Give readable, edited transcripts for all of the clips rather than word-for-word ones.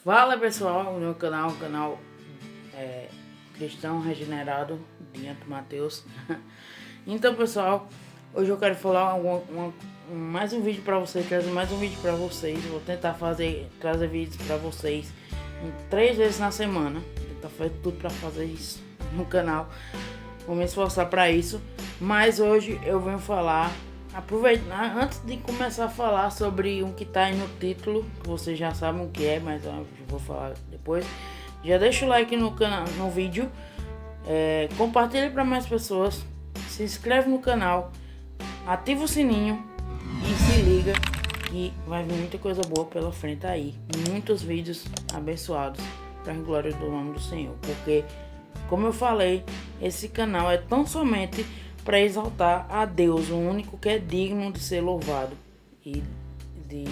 Fala pessoal, no meu canal, Cristão Regenerado, Diante Mateus. Então pessoal, hoje eu quero falar mais um vídeo pra vocês, trazer mais um vídeo pra vocês. Vou tentar trazer vídeos pra vocês 3 vezes na semana. Tentar fazer tudo pra fazer isso no canal. Vou me esforçar pra isso. Mas hoje eu venho falar, aproveitar, antes de começar a falar sobre um que tá aí no título, que vocês já sabem o que é, mas eu vou falar depois. Já deixa o like no canal, no vídeo, compartilha para mais pessoas, se inscreve no canal, ativa o sininho e se liga que vai vir muita coisa boa pela frente aí, muitos vídeos abençoados para a glória do nome do Senhor, porque como eu falei, esse canal é tão somente para exaltar a Deus, o único que é digno de ser louvado e de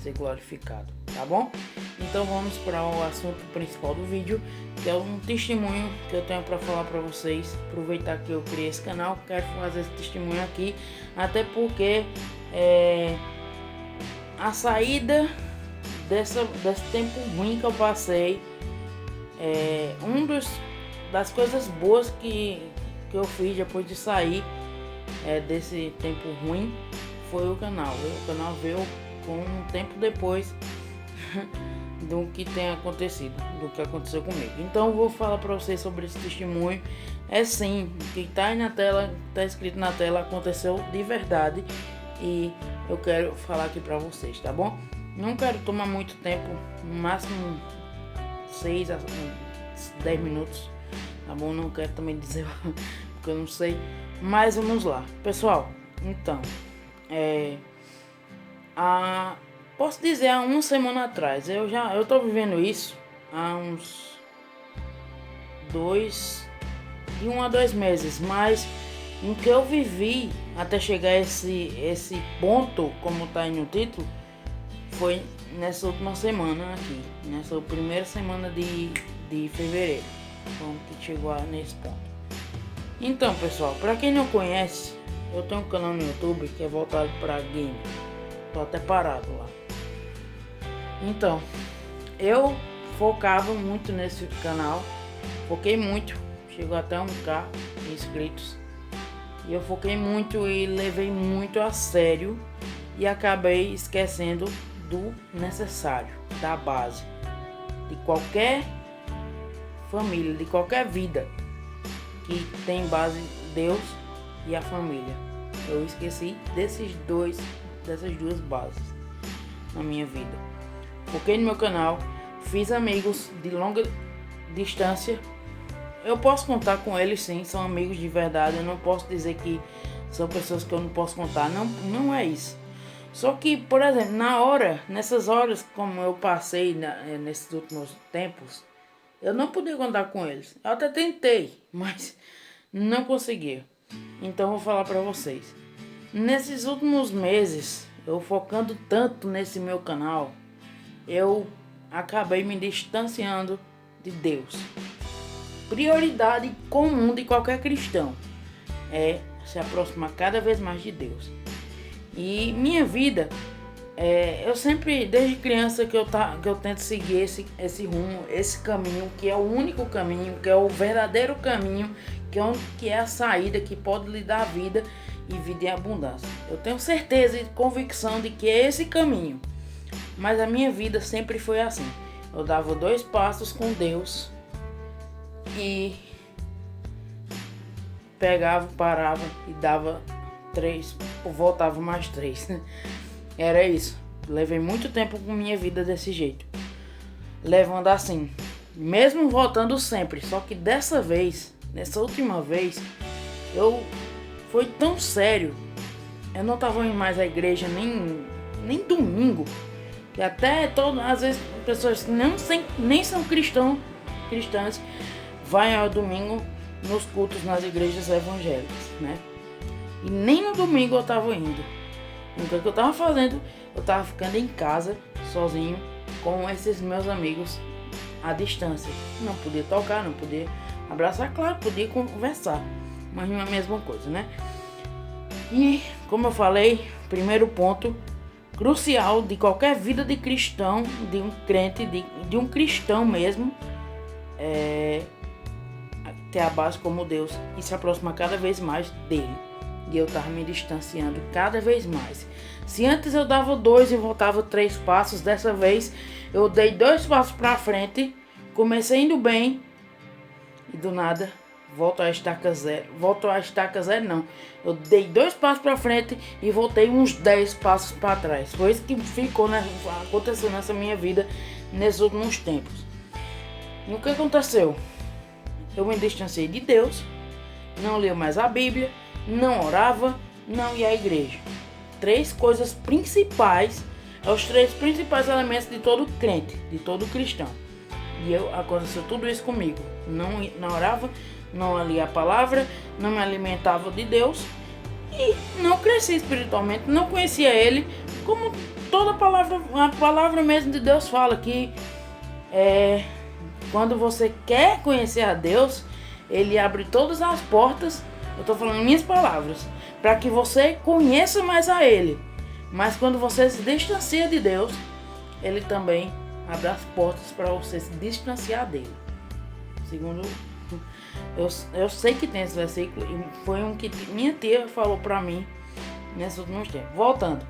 ser glorificado, tá bom? Então vamos para o assunto principal do vídeo, que é um testemunho que eu tenho para falar para vocês. Aproveitar que eu criei esse canal, quero fazer esse testemunho aqui, até porque a saída desse tempo ruim que eu passei, das coisas boas que eu fiz depois de sair desse tempo ruim foi o canal. O canal veio com um tempo depois do que tem acontecido, do que aconteceu comigo. Então eu vou falar para vocês sobre esse testemunho. É sim, o que tá aí na tela, tá escrito na tela, aconteceu de verdade e eu quero falar aqui para vocês, tá bom? Não quero tomar muito tempo, no máximo 6 a 10 minutos, tá bom? Não quero também dizer porque eu não sei, mas vamos lá, pessoal. Então, posso dizer, há uma semana atrás, eu tô vivendo isso há uns 1 a 2 meses, mas o que eu vivi até chegar a esse ponto, como tá aí no título, foi nessa última semana aqui, nessa primeira semana de fevereiro, como que chegou nesse ponto. Então pessoal, para quem não conhece, eu tenho um canal no YouTube que é voltado para game. Tô até parado lá. Então, eu focava muito nesse canal. Foquei muito. Chegou até 1.000 inscritos. E eu foquei muito e levei muito a sério. E acabei esquecendo do necessário, da base. De qualquer família, de qualquer vida que tem base Deus e a família. Eu esqueci dessas duas bases na minha vida. Foquei no meu canal, fiz amigos de longa distância. Eu posso contar com eles sim, são amigos de verdade. Eu não posso dizer que são pessoas que eu não posso contar, não é isso. Só que, por exemplo, nessas horas como eu passei nesses últimos tempos, eu não podia contar com eles. Eu até tentei, mas não consegui. Então vou falar para vocês. Nesses últimos meses, eu focando tanto nesse meu canal, eu acabei me distanciando de Deus. Prioridade comum de qualquer cristão é se aproximar cada vez mais de Deus. E minha vida, eu sempre, desde criança, que eu tento seguir esse rumo, esse caminho, que é o único caminho, que é o verdadeiro caminho, que é a saída que pode lhe dar vida e vida em abundância. Eu tenho certeza e convicção de que é esse caminho. Mas a minha vida sempre foi assim. Eu dava 2 passos com Deus e pegava, parava e dava 3, voltava mais 3. Era isso. Levei muito tempo com minha vida desse jeito, levando assim, mesmo voltando sempre. Só que dessa vez, nessa última vez, foi tão sério. Eu não tava indo mais à igreja nem domingo. Que até às vezes pessoas que nem são cristãs vai ao domingo nos cultos nas igrejas evangélicas, né? E nem no domingo eu tava indo. Então o que eu tava fazendo? Eu tava ficando em casa, sozinho, com esses meus amigos à distância. Não podia tocar, não podia abraçar, claro, podia conversar, mas não é a mesma coisa, né? E, como eu falei, primeiro ponto, crucial de qualquer vida de cristão, de um crente, de um cristão mesmo, ter a base como Deus e se aproximar cada vez mais dele. E eu estava me distanciando cada vez mais. Se antes eu dava 2 e voltava 3 passos, dessa vez eu dei 2 passos para frente, comecei indo bem e do nada volto a estaca zero não. Eu dei 2 passos para frente e voltei uns 10 passos para trás. Foi isso que aconteceu nessa minha vida nesses últimos tempos. E o que aconteceu? Eu me distanciei de Deus, não li mais a Bíblia, não orava, não ia à igreja. 3 coisas principais, os 3 principais elementos de todo crente, de todo cristão. E aconteceu tudo isso comigo. Não orava, não lia a palavra, não me alimentava de Deus e não cresci espiritualmente, não conhecia Ele, como toda a palavra mesmo de Deus fala que quando você quer conhecer a Deus, Ele abre todas as portas, eu estou falando minhas palavras, para que você conheça mais a Ele. Mas quando você se distancia de Deus, Ele também abre as portas para você se distanciar dele. Segundo, eu sei que tem esse versículo e foi um que minha tia falou para mim nesses últimos tempos. Voltando,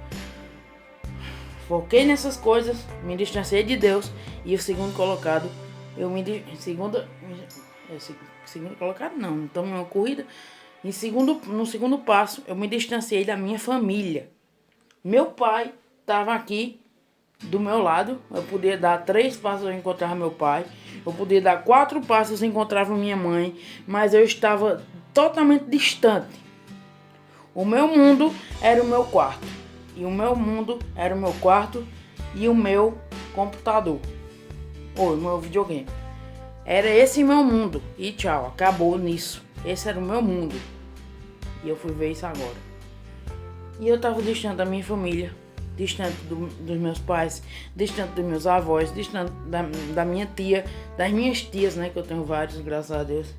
foquei nessas coisas, me distanciei de Deus e o segundo colocado, segundo colocado não, estamos numa corrida. No segundo passo, eu me distanciei da minha família. Meu pai estava aqui do meu lado, eu podia dar 3 passos e encontrava meu pai, eu podia dar 4 passos e encontrava minha mãe, mas eu estava totalmente distante. O meu mundo era o meu quarto, e o meu mundo era o meu quarto e o meu computador, ou o meu videogame. Era esse meu mundo, e tchau, acabou nisso. Esse era o meu mundo, e eu fui ver isso agora. E eu estava distante da minha família, distante dos meus pais, distante dos meus avós, distante da minha tia, das minhas tias, né, que eu tenho vários, graças a Deus.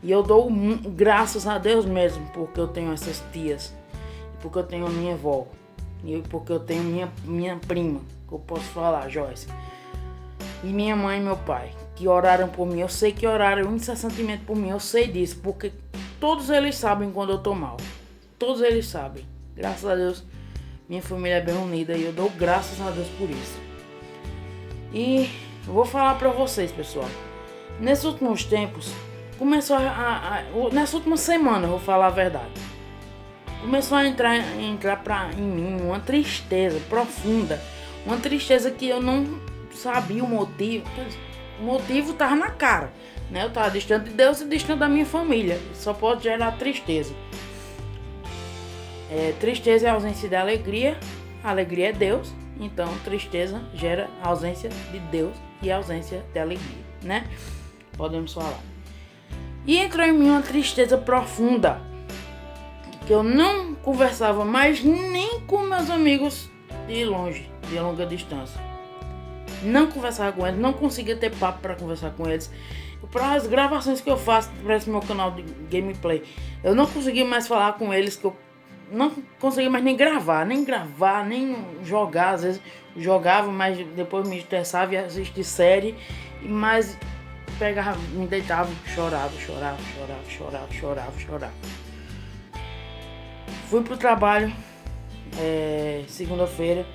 E eu dou graças a Deus mesmo, porque eu tenho essas tias, porque eu tenho a minha avó, e porque eu tenho minha prima, que eu posso falar, Joyce, e minha mãe e meu pai, que oraram por mim. Eu sei que oraram incessantemente por mim, eu sei disso, porque todos eles sabem quando eu tô mal, todos eles sabem, graças a Deus. Minha família é bem unida e eu dou graças a Deus por isso. E eu vou falar pra vocês, pessoal. Nesses últimos tempos, nessa última semana, eu vou falar a verdade. Começou a entrar em mim uma tristeza profunda. Uma tristeza que eu não sabia o motivo. O motivo estava na cara, né? Eu estava distante de Deus e distante da minha família. Só pode gerar tristeza. Tristeza é a ausência de alegria, alegria é Deus, então tristeza gera ausência de Deus e ausência de alegria, né? Podemos falar. E entrou em mim uma tristeza profunda, que eu não conversava mais nem com meus amigos de longe, de longa distância. Não conversava com eles, não conseguia ter papo para conversar com eles. Para as gravações que eu faço para esse meu canal de gameplay, eu não conseguia mais falar com eles, que eu não conseguia mais nem gravar, nem jogar. Às vezes jogava, mas depois me estressava e assistia série. Mas pegava, me deitava, chorava. Fui pro trabalho segunda-feira.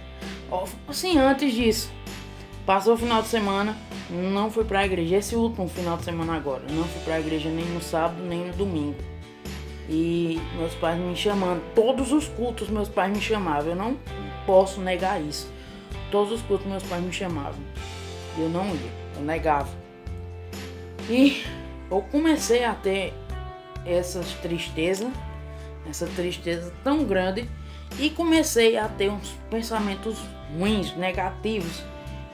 Assim, antes disso, passou o final de semana, não fui pra igreja. Esse último final de semana agora, não fui pra igreja nem no sábado, nem no domingo. E meus pais me chamando, todos os cultos meus pais me chamavam, eu não posso negar isso. Todos os cultos meus pais me chamavam, eu não ia, eu negava. E eu comecei a ter essa tristeza tão grande, e comecei a ter uns pensamentos ruins, negativos,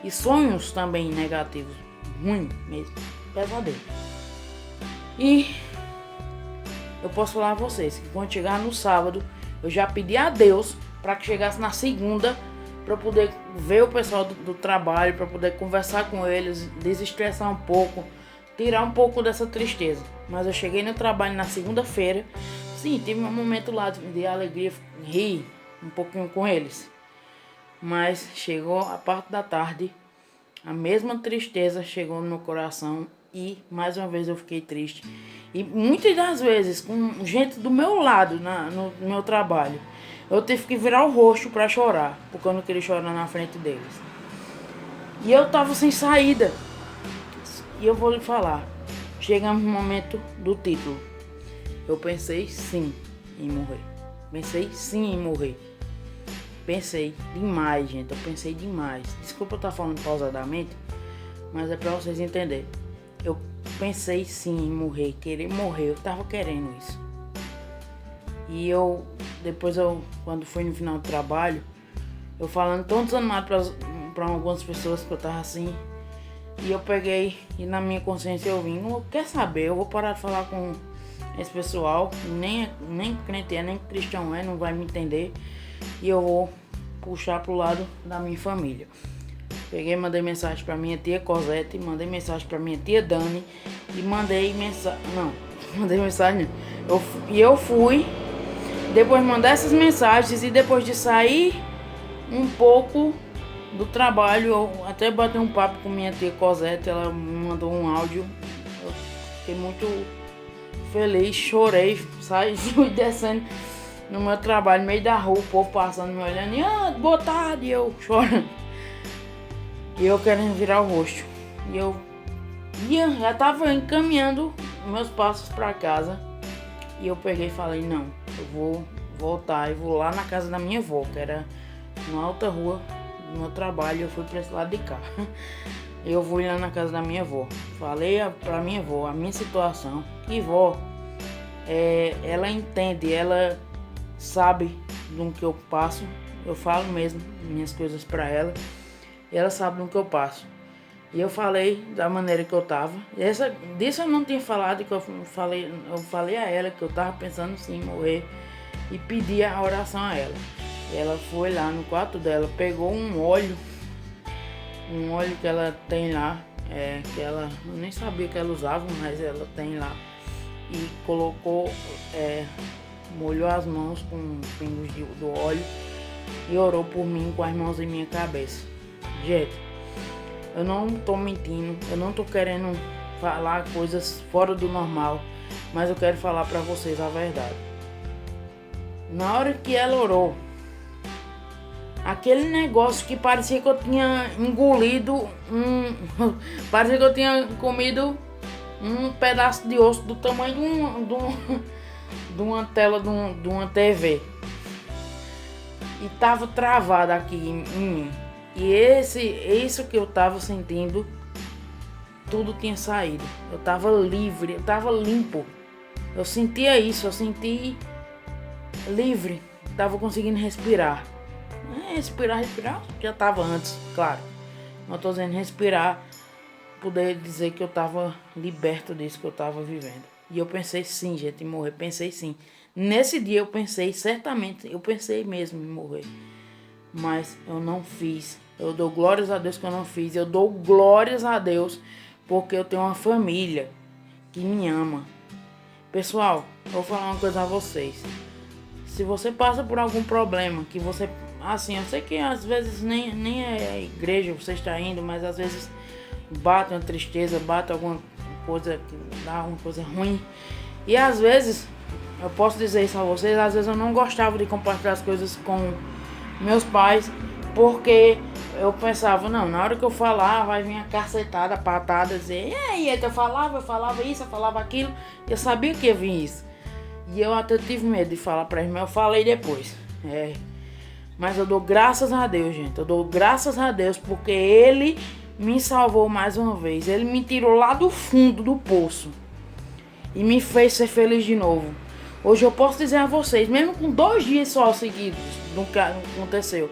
e sonhos também negativos, ruim mesmo, pesadelo. E eu posso falar a vocês que quando chegar no sábado, eu já pedi a Deus para que chegasse na segunda, para poder ver o pessoal do trabalho, para poder conversar com eles, desestressar um pouco, tirar um pouco dessa tristeza. Mas eu cheguei no trabalho na segunda-feira, sim, tive um momento lá de alegria, ri um pouquinho com eles. Mas chegou a parte da tarde, a mesma tristeza chegou no meu coração e mais uma vez eu fiquei triste. E muitas das vezes, com gente do meu lado, no meu trabalho, eu tive que virar o rosto para chorar, porque eu não queria chorar na frente deles. E eu tava sem saída. E eu vou lhe falar, chegamos no momento do título. Eu pensei sim em morrer. Pensei sim em morrer. Pensei demais, gente. Eu pensei demais. Desculpa eu estar falando pausadamente, mas é pra vocês entenderem. Eu pensei sim em morrer, querer morrer. Eu tava querendo isso. E depois quando fui no final do trabalho, eu falando tão desanimado pra algumas pessoas que eu tava assim. E eu peguei e na minha consciência eu vim, quer saber, eu vou parar de falar com esse pessoal, nem crente é, nem cristão é, não vai me entender. E eu vou puxar pro lado da minha família. Peguei, mandei mensagem pra minha tia Cosete, mandei mensagem pra minha tia Dani e mandei mensagem, eu fui, depois de mandar essas mensagens e depois de sair um pouco do trabalho, eu até bati um papo com minha tia Cosete, ela me mandou um áudio, eu fiquei muito feliz, chorei, fui descendo no meu trabalho, no meio da rua, o povo passando, me olhando, e boa tarde, e eu chorando. E eu querendo virar o rosto. E eu já tava encaminhando meus passos pra casa. E eu peguei e falei, não, eu vou voltar e vou lá na casa da minha avó, que era na outra rua do meu trabalho, eu fui pra esse lado de cá. Eu fui lá na casa da minha avó. Falei pra minha avó a minha situação. E vó, ela entende, ela sabe do que eu passo. Eu falo mesmo minhas coisas pra ela. E ela sabe do que eu passo. E eu falei da maneira que eu tava. Disso eu não tinha falado, que eu falei a ela que eu tava pensando sim em morrer. E pedi a oração a ela. E ela foi lá no quarto dela, pegou um óleo que ela tem lá, que ela, eu nem sabia que ela usava, mas ela tem lá. E colocou, molhou as mãos com pingos do óleo e orou por mim com as mãos em minha cabeça. Gente, eu não tô mentindo, eu não tô querendo falar coisas fora do normal, mas eu quero falar pra vocês a verdade. Na hora que ela orou, aquele negócio que parecia que eu tinha engolido parecia que eu tinha comido um pedaço de osso do tamanho de uma tela de uma TV. E tava travado aqui em mim. E isso que eu tava sentindo, tudo tinha saído. Eu tava livre, eu tava limpo. Eu sentia isso, eu senti livre. Tava conseguindo respirar. Respirar, já tava antes, claro. Não tô dizendo respirar, poder dizer que eu tava liberto disso que eu tava vivendo. E eu pensei sim, gente, em morrer. Pensei sim. Nesse dia eu pensei, certamente, eu pensei mesmo em morrer. Mas eu não fiz. Eu dou glórias a Deus que eu não fiz. Eu dou glórias a Deus porque eu tenho uma família que me ama. Pessoal, eu vou falar uma coisa a vocês. Se você passa por algum problema, que você... Assim, eu sei que às vezes nem é a igreja você está indo, mas às vezes bate uma tristeza, bate alguma coisa, dá alguma coisa ruim. E às vezes, eu posso dizer isso a vocês, às vezes eu não gostava de compartilhar as coisas com meus pais, porque eu pensava, não, na hora que eu falar, vai vir a cacetada, patada, dizer, e aí, eu falava isso, eu falava aquilo, eu sabia que ia vir isso. E eu até tive medo de falar pra eles, mas eu falei depois. Mas eu dou graças a Deus, gente. Eu dou graças a Deus porque Ele me salvou mais uma vez. Ele me tirou lá do fundo do poço e me fez ser feliz de novo. Hoje eu posso dizer a vocês, mesmo com 2 dias só seguidos do que aconteceu,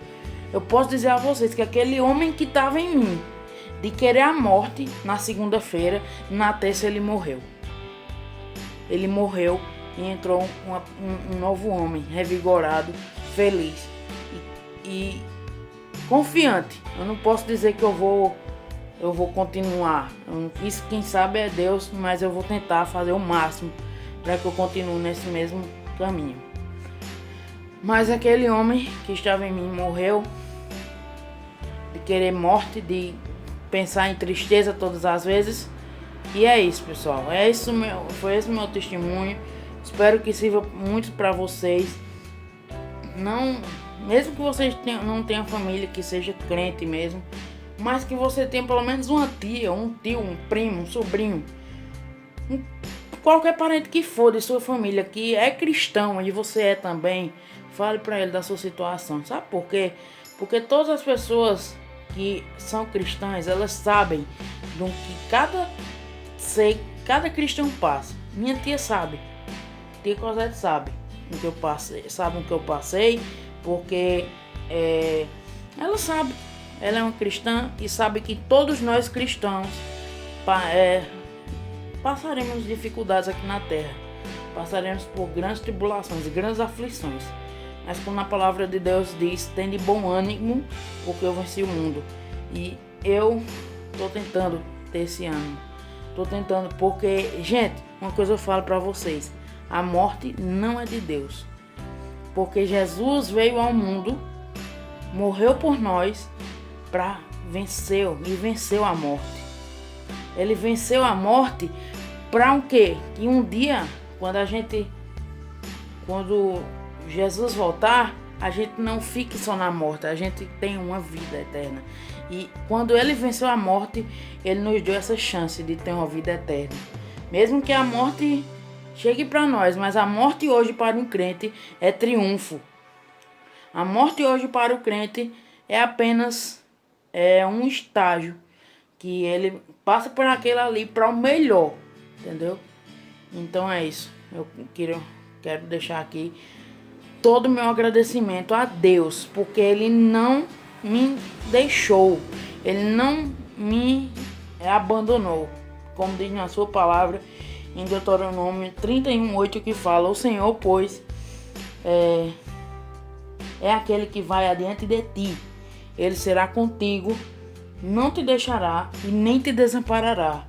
eu posso dizer a vocês que aquele homem que estava em mim, de querer a morte, na segunda-feira, na terça ele morreu. Ele morreu e entrou um novo homem, revigorado, feliz e confiante. Eu não posso dizer que eu vou continuar. Isso quem sabe é Deus, mas eu vou tentar fazer o máximo para que eu continue nesse mesmo caminho. Mas aquele homem que estava em mim morreu de querer morte, de pensar em tristeza todas as vezes. E é isso, pessoal. Foi esse meu testemunho. Espero que sirva muito para vocês. Não, mesmo que vocês não tenham família que seja crente mesmo, mas que você tenha pelo menos uma tia, um tio, um primo, um sobrinho, qualquer parente que for de sua família que é cristão e você é também, fale para ele da sua situação. Sabe por quê? Porque todas as pessoas que são cristãs, elas sabem do que cada cristão passa. Minha tia sabe. Tia Cosette sabe o que eu passei. Sabe o que eu passei. Porque ela sabe. Ela é uma cristã e sabe que todos nós cristãos passaremos dificuldades aqui na terra. Passaremos por grandes tribulações e grandes aflições. Mas como a palavra de Deus diz, tem de bom ânimo, porque eu venci o mundo. E eu tô tentando ter esse ânimo. Tô tentando, porque, gente, uma coisa eu falo pra vocês. A morte não é de Deus. Porque Jesus veio ao mundo, morreu por nós, e venceu a morte. Ele venceu a morte para o quê? Que um dia, quando Jesus voltar, a gente não fique só na morte, a gente tem uma vida eterna. E quando ele venceu a morte, ele nos deu essa chance de ter uma vida eterna. Mesmo que a morte chegue para nós, mas a morte hoje para um crente é triunfo. A morte hoje para o crente é apenas um estágio que ele passa por aquele ali para o melhor, entendeu? Então é isso. Eu quero deixar aqui todo o meu agradecimento a Deus, porque Ele não me deixou, Ele não me abandonou, como diz na sua palavra em Deuteronômio 31:8, que fala: o Senhor, pois, é aquele que vai adiante de ti, Ele será contigo, não te deixará e nem te desamparará.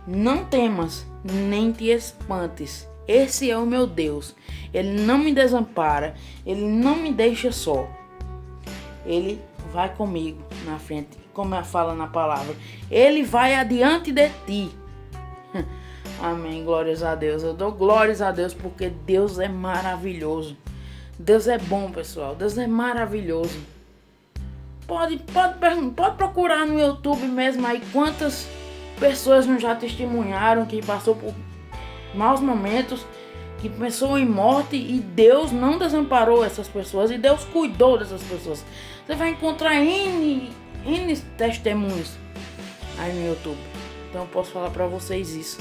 Não temas, nem te espantes. Esse é o meu Deus. Ele não me desampara. Ele não me deixa só. Ele vai comigo na frente, como fala na palavra. Ele vai adiante de ti. Amém. Glórias a Deus. Eu dou glórias a Deus porque Deus é maravilhoso. Deus é bom, pessoal. Deus é maravilhoso. Pode procurar no YouTube mesmo aí quantas pessoas não já testemunharam que passou por maus momentos, que pensou em morte e Deus não desamparou essas pessoas e Deus cuidou dessas pessoas. Você vai encontrar N testemunhos aí no YouTube. Então eu posso falar para vocês isso.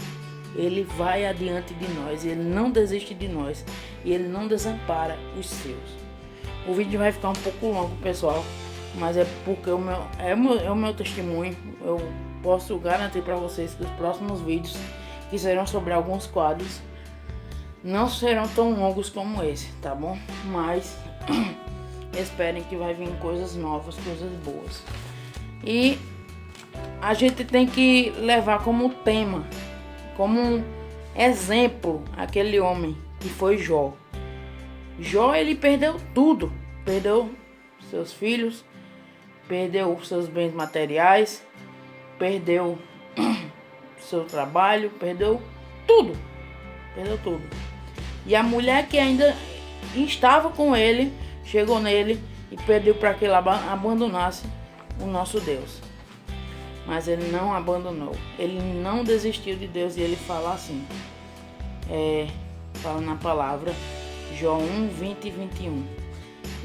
Ele vai adiante de nós, Ele não desiste de nós e Ele não desampara os seus. O vídeo vai ficar um pouco longo, pessoal, mas é porque o meu testemunho. Eu posso garantir para vocês que os próximos vídeos, que serão sobre alguns quadros, não serão tão longos como esse, tá bom? Mas esperem que vai vir coisas novas, coisas boas. E a gente tem que levar como tema, como um exemplo, aquele homem que foi Jó. Jó, ele perdeu tudo. Perdeu seus filhos, perdeu seus bens materiais, perdeu seu trabalho, perdeu tudo. E a mulher que ainda estava com ele, chegou nele e pediu para que ele abandonasse o nosso Deus. Mas ele não abandonou. Ele não desistiu de Deus. E ele fala assim, fala na palavra Jó 1:20 e 21.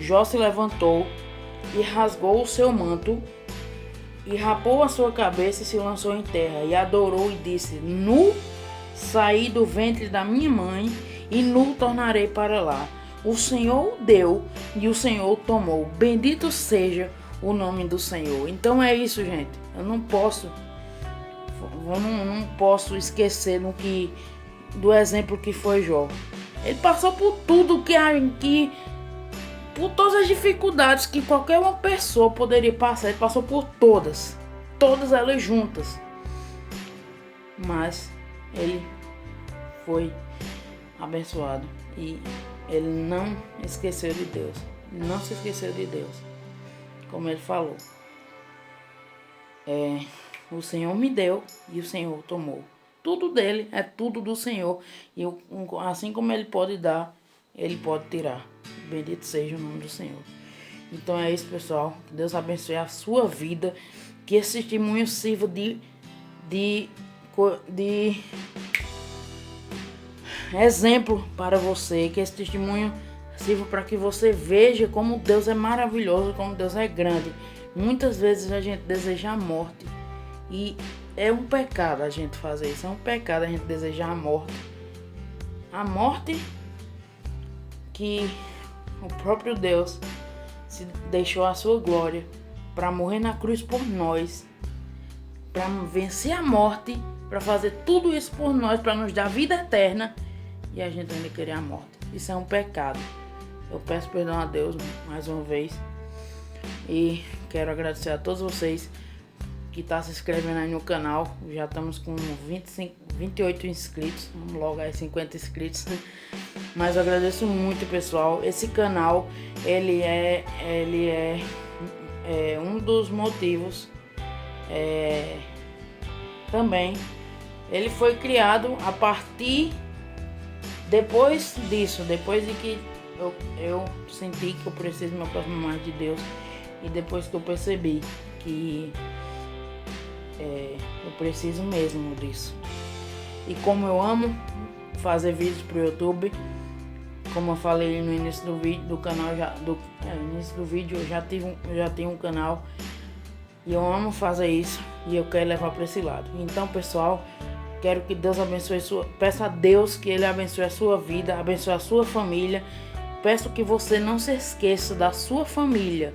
Jó se levantou e rasgou o seu manto e rapou a sua cabeça e se lançou em terra e adorou e disse: nu saí do ventre da minha mãe e nu tornarei para lá. O Senhor o deu e o Senhor o tomou. Bendito seja o nome do Senhor. Então é isso, gente. Eu não posso esquecer do exemplo que foi Jó. Ele passou por tudo por todas as dificuldades que qualquer uma pessoa poderia passar. Ele passou por todas elas juntas. Mas ele foi abençoado e ele não esqueceu de Deus. Não se esqueceu de Deus, como ele falou. O Senhor me deu e o Senhor tomou. Tudo dele é tudo do Senhor. E assim como ele pode dar, ele pode tirar. Bendito seja o nome do Senhor. Então é isso, pessoal. Que Deus abençoe a sua vida. Que esse testemunho sirva de exemplo para você. Que esse testemunho sirva para que você veja como Deus é maravilhoso, como Deus é grande. Muitas vezes a gente deseja a morte. E é um pecado a gente fazer isso. É um pecado a gente desejar a morte. A morte que o próprio Deus se deixou a sua glória para morrer na cruz por nós, para vencer a morte, para fazer tudo isso por nós, para nos dar vida eterna, e a gente ainda querer a morte. Isso é um pecado. Eu peço perdão a Deus mais uma vez e quero agradecer a todos vocês que estão se inscrevendo aí no canal. Já estamos com 28 inscritos, vamos logo aí 50 inscritos. Mas eu agradeço muito, pessoal. Esse canal, ele é um dos motivos. Também ele foi criado a partir depois disso, depois de que eu senti que eu preciso me aproximar mais de Deus, e depois que eu percebi que eu preciso mesmo disso. E como eu amo fazer vídeos pro YouTube, como eu falei no início do vídeo do canal, no início do vídeo eu já tenho um canal e eu amo fazer isso e eu quero levar para esse lado. Então, pessoal, quero que Deus abençoe peço a Deus que ele abençoe a sua vida, abençoe a sua família. Peço que você não se esqueça da sua família,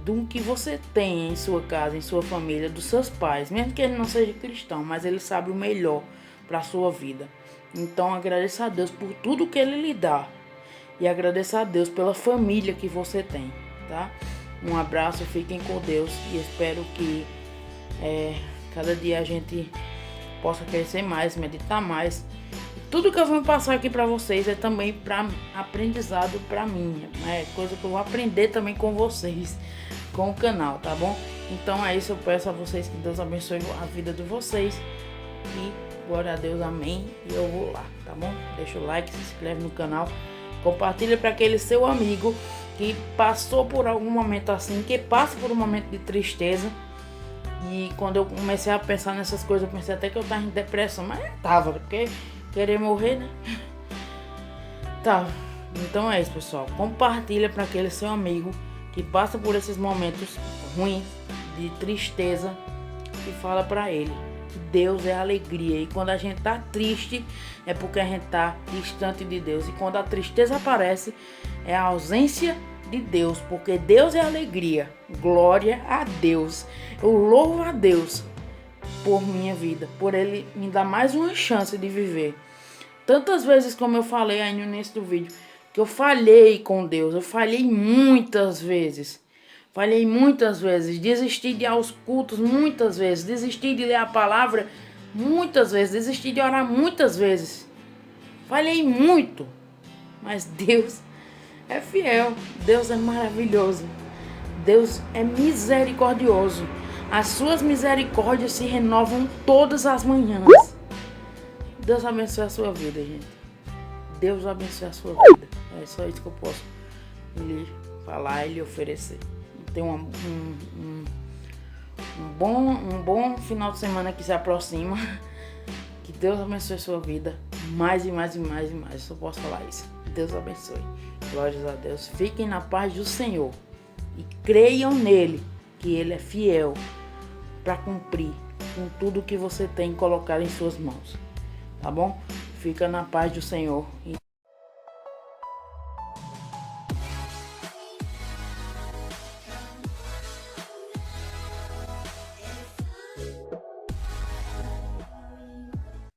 do que você tem em sua casa, em sua família, dos seus pais, mesmo que ele não seja cristão, mas ele sabe o melhor para a sua vida. Então agradeça a Deus por tudo que ele lhe dá e agradeça a Deus pela família que você tem, tá? Um abraço, fiquem com Deus e espero que cada dia a gente possa crescer mais, meditar mais. Tudo que eu vou passar aqui para vocês é também para aprendizado para mim, é coisa que eu vou aprender também com vocês, com o canal, tá bom? Então é isso, eu peço a vocês que Deus abençoe a vida de vocês e glória a Deus, amém. E eu vou lá, tá bom? Deixa o like, se inscreve no canal, compartilha para aquele seu amigo que passou por algum momento assim, que passa por um momento de tristeza. E quando eu comecei a pensar nessas coisas, eu pensei até que eu tava em depressão, mas não tava, porque querer morrer, né? Tá. Então é isso, pessoal. Compartilha para aquele seu amigo que passa por esses momentos ruins, de tristeza, e fala para ele que Deus é alegria. E quando a gente tá triste, é porque a gente tá distante de Deus. E quando a tristeza aparece, é a ausência de Deus, porque Deus é alegria. Glória a Deus. Eu louvo a Deus por minha vida, por ele me dar mais uma chance de viver. Tantas vezes, como eu falei aí no início do vídeo, que eu falhei com Deus, eu falhei muitas vezes. Falhei muitas vezes, desisti de ir aos cultos muitas vezes, desisti de ler a palavra muitas vezes, desisti de orar muitas vezes. Falhei muito, mas Deus é fiel, Deus é maravilhoso, Deus é misericordioso. As suas misericórdias se renovam todas as manhãs. Deus abençoe a sua vida, gente. Deus abençoe a sua vida. É só isso que eu posso lhe falar e lhe oferecer. Tenha um bom final de semana que se aproxima. Que Deus abençoe a sua vida mais e mais e mais e mais. Eu só posso falar isso. Deus abençoe. Glórias a Deus. Fiquem na paz do Senhor e creiam nele, que ele é fiel para cumprir com tudo que você tem colocado em suas mãos. Tá bom? Fica na paz do Senhor.